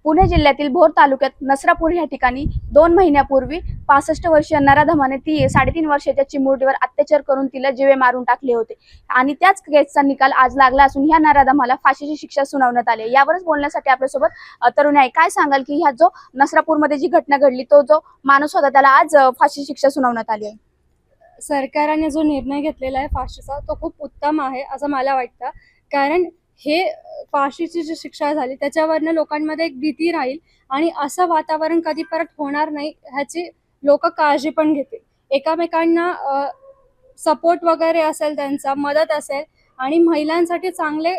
पुणे जिल्ह्यातील भोर तालुक्यात नसरापूर या ठिकाणी 2 महिन्यापूर्वी 65 वर्षीय नराधमाने 3.5 वर्षाच्या चिमुरडीवर अत्याचार करून तिला जीवे मारून टाकले होते आणि त्याच केसचा निकाल आज लागला असून ह्या नराधमाला फाशीची शिक्षा सुनावण्यात आली। यावरच बोलण्यासाठी आपल्यासोबत तरुण आहे। काय सांगाल की ह्या जो नसरापूरमध्ये जी घटना घडली तो जो माणूस होता त्याला आज फाशीची शिक्षा सुनावण्यात आली आहे? सरकारने जो निर्णय घेतलेला आहे फाशीचा तो खूप उत्तम आहे असं मला वाटतं। कारण हे फाशीची जी शिक्षा झाली त्याच्यावरनं लोकांमध्ये एक भीती राहील आणि असं वातावरण कधी परत होणार नाही ह्याची लोक काळजी पण घेतील। एकामेकांना सपोर्ट वगैरे असेल, त्यांचा मदत असेल आणि महिलांसाठी चांगले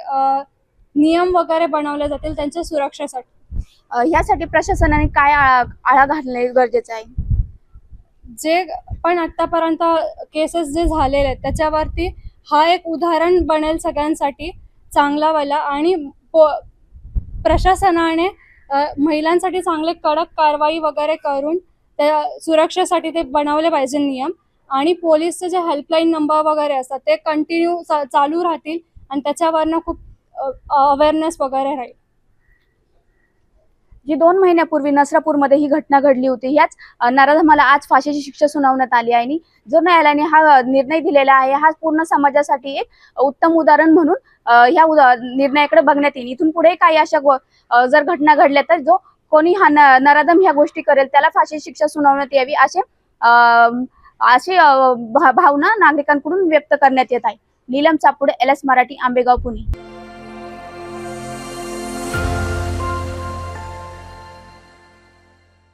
नियम वगैरे बनवले जातील त्यांच्या सुरक्षेसाठी। यासाठी प्रशासनाने काय आळा घालणे गरजेचे आहे? जे पण आतापर्यंत केसेस जे झालेले आहेत त्याच्यावरती हा एक उदाहरण बनेल सगळ्यांसाठी चांगला वाला। आणि प्रशासनाने महिलांसाठी चांगले कडक कारवाई वगैरे करून त्या सुरक्षेसाठी ते बनवले पाहिजे नियम। आणि पोलीसचे जे हेल्पलाईन नंबर वगैरे असतात ते कंटिन्यू चालू राहतील आणि त्याच्यावरनं खूप अवेअरनेस वगैरे राहील। जी 2 महिन्यापूर्वी नसरापूरमध्ये ही घटना घडली होती, ह्याच नराधमाला आज फाशीची शिक्षा सुनावण्यात आली आहे आणि जो न्यायालयाने हा निर्णय दिलेला आहे हा पूर्ण समाजासाठी एक उत्तम उदाहरण म्हणून ह्या निर्णयाकडे बघण्यात येईल। इथून पुढे काही अशा जर घटना घडल्या तर जो कोणी हा नराधम ह्या गोष्टी करेल त्याला फाशीची शिक्षा सुनावण्यात यावी अशी भावना नागरिकांकडून व्यक्त करण्यात येत आहे। नीलम चापुडे, LS मराठी, आंबेगाव, पुणे।